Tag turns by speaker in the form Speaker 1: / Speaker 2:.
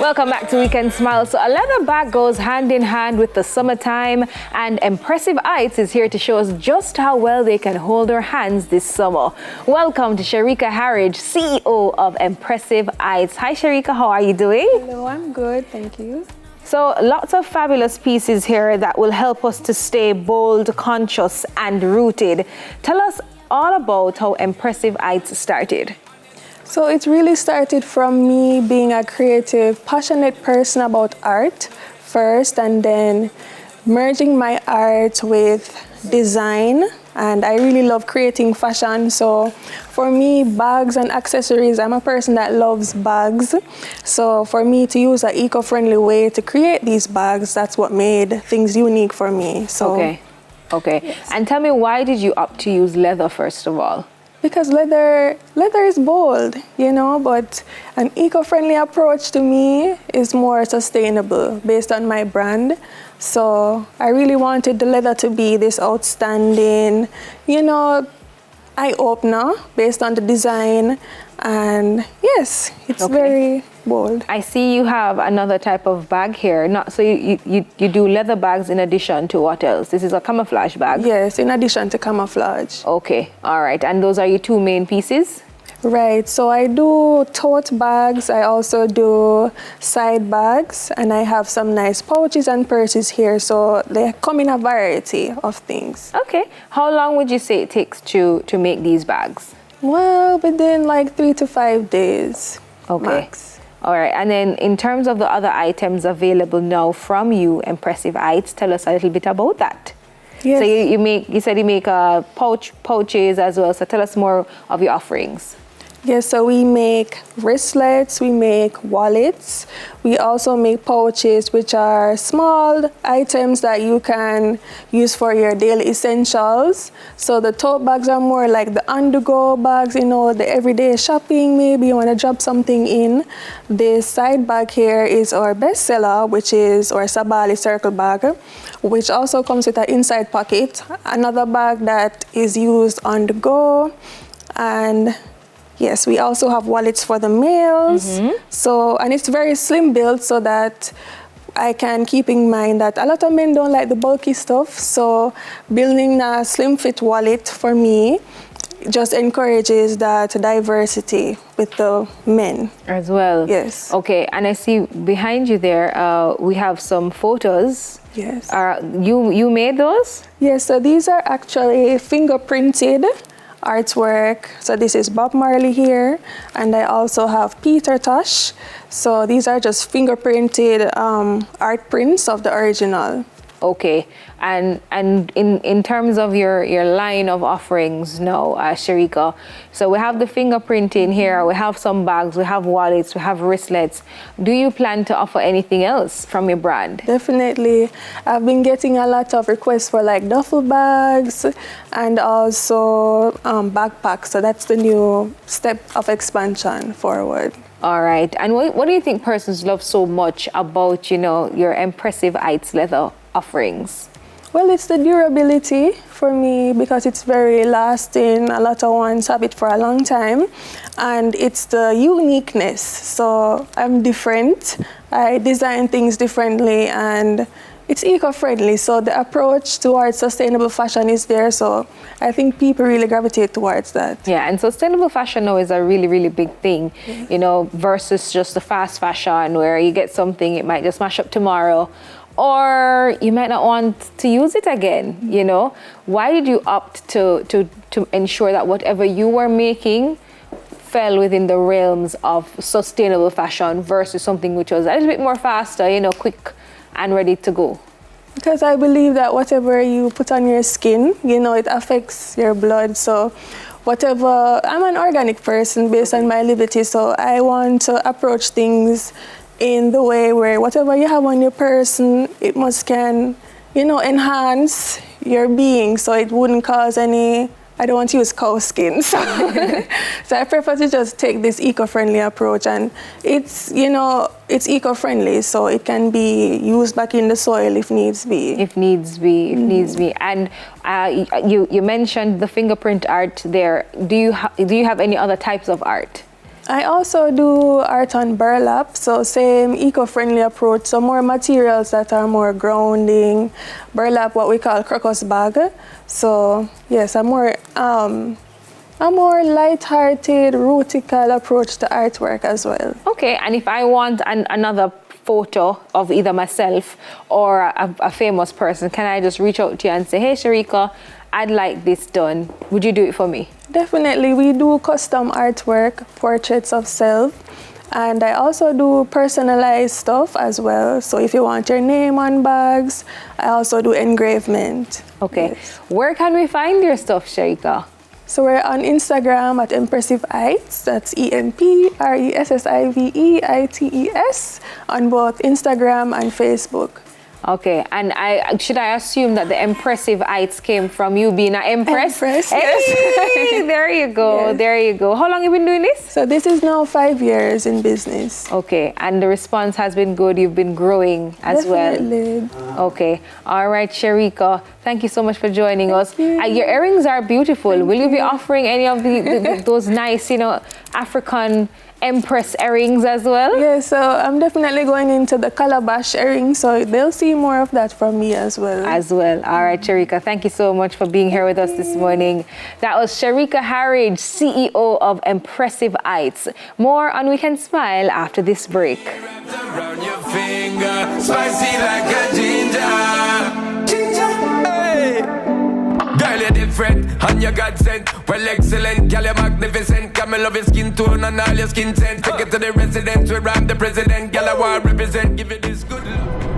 Speaker 1: Welcome back to Weekend Smile. So a leather bag goes hand in hand with the summertime, and Empressive Ites is here to show us just how well they can hold our hands this summer. Welcome to Sharika Harridge, CEO of Empressive Ites. Hi Sharika, how are you doing?
Speaker 2: Hello, I'm good, thank you.
Speaker 1: So lots of fabulous pieces here that will help us to stay bold, conscious and rooted. Tell us all about how Empressive Ites started.
Speaker 2: So it really started from me being a creative, passionate person about art first, and then merging my art with design. And I really love creating fashion. So for me, bags and accessories, I'm a person that loves bags. So for me to use an eco-friendly way to create these bags, that's what made things unique for me. So,
Speaker 1: Okay.
Speaker 2: Yes.
Speaker 1: And tell me, why did you opt to use leather first of all?
Speaker 2: Because leather is bold, you know, but an eco-friendly approach to me is more sustainable based on my brand. So I really wanted the leather to be this outstanding, you know, eye-opener based on the design. And yes, it's very bold.
Speaker 1: I see you have another type of bag here. So you do leather bags in addition to what else? This is a camouflage bag?
Speaker 2: Yes, in addition to camouflage.
Speaker 1: Okay, all right. And those are your two main pieces?
Speaker 2: Right, so I do tote bags, I also do side bags, and I have some nice pouches and purses here, so they come in a variety of things.
Speaker 1: Okay, how long would you say it takes to make these bags?
Speaker 2: Well, within like 3 to 5 days, max.
Speaker 1: All right, and then in terms of the other items available now from you, Empressive Ites, tell us a little bit about that.
Speaker 2: Yes.
Speaker 1: So you said you make pouches as well, so tell us more of your offerings.
Speaker 2: Yes, so we make wristlets, we make wallets, we also make pouches, which are small items that you can use for your daily essentials. So the tote bags are more like the on-the-go bags, you know, the everyday shopping, maybe you want to drop something in. This side bag here is our bestseller, which is our Sabali circle bag, which also comes with an inside pocket. Another bag that is used on the go. And yes, we also have wallets for the males. So, and it's very slim built so that I can keep in mind that a lot of men don't like the bulky stuff. So building a slim fit wallet for me just encourages that diversity with the men.
Speaker 1: As well?
Speaker 2: Yes.
Speaker 1: Okay, and I see behind you there, we have some photos.
Speaker 2: Yes.
Speaker 1: You made those?
Speaker 2: Yes, so these are actually fingerprinted artwork. So this is Bob Marley here, and I also have Peter Tosh. So these are just fingerprinted art prints of the original.
Speaker 1: Okay, and in terms of your line of offerings now, Sharika, so we have the fingerprinting here, we have some bags, we have wallets, we have wristlets. Do you plan to offer anything else from your brand?
Speaker 2: Definitely. I've been getting a lot of requests for like duffel bags and also backpacks. So that's the new step of expansion forward.
Speaker 1: All right, and what do you think persons love so much about, you know, your Empressive Ites leather offerings?
Speaker 2: Well, it's the durability for me because it's very lasting. A lot of ones have it for a long time. And it's the uniqueness. So I'm different. I design things differently and it's eco-friendly. So the approach towards sustainable fashion is there. So I think people really gravitate towards that.
Speaker 1: Yeah, and sustainable fashion now is a really, really big thing, you know, versus just the fast fashion where you get something, it might just mash up tomorrow, or you might not want to use it again, you know. Why did you opt to ensure that whatever you were making fell within the realms of sustainable fashion versus something which was a little bit more faster, you know, quick and ready to go?
Speaker 2: Because I believe that whatever you put on your skin, you know, it affects your blood. So whatever, I'm an organic person based on my liberty, so I want to approach things in the way where whatever you have on your person, it can, you know, enhance your being, so it wouldn't cause any, I don't want to use cow skin. So, so I prefer to just take this eco-friendly approach, and it's, you know, it's eco-friendly, so it can be used back in the soil if needs be.
Speaker 1: If needs be. And you mentioned the fingerprint art there. Do you have any other types of art?
Speaker 2: I also do art on burlap, so same eco-friendly approach, so more materials that are more grounding. Burlap, what we call crocus bag. So yes, a more light-hearted, rootical approach to artwork as well.
Speaker 1: Okay, and if I want another photo of either myself or a famous person, can I just reach out to you and say, hey, Sharika, I'd like this done. Would you do it for me?
Speaker 2: Definitely. We do custom artwork, portraits of self, and I also do personalized stuff as well. So if you want your name on bags, I also do engravement.
Speaker 1: Okay.
Speaker 2: Yes.
Speaker 1: Where can we find your stuff, Sharika?
Speaker 2: So we're on Instagram at Empressive Ites. That's EMPRESSIVEITES on both Instagram and Facebook.
Speaker 1: Okay, and should I assume that the Empressive Ites came from you being an empress?
Speaker 2: Empress,
Speaker 1: hey,
Speaker 2: yes.
Speaker 1: There you go,
Speaker 2: Yes.
Speaker 1: there you go. How long have you been doing this?
Speaker 2: So this is now 5 years in business.
Speaker 1: Okay, and the response has been good. You've been growing as
Speaker 2: Definitely.
Speaker 1: well. Okay, all right, Sharika, thank you so much for joining us.
Speaker 2: you.
Speaker 1: Your earrings are beautiful.
Speaker 2: Thank
Speaker 1: Will you be
Speaker 2: you.
Speaker 1: offering any of those nice, African Empress earrings as well?
Speaker 2: Yeah, so I'm definitely going into the calabash earring, so they'll see more of that from me as well.
Speaker 1: All right, Sharika, thank you so much for being here with us this morning. That was Sharika Harridge, CEO of Empressive Ites. More on We Can Smile after this break.
Speaker 3: Around your finger, spicy like a ginger. Hey. Girl, you're different, and you got sent. Well, excellent, girl, you're magnificent. Girl, me love your skin tone and all your skin scent. Take it to the residence, where I'm the president. Girl, I want to represent, give it this good love.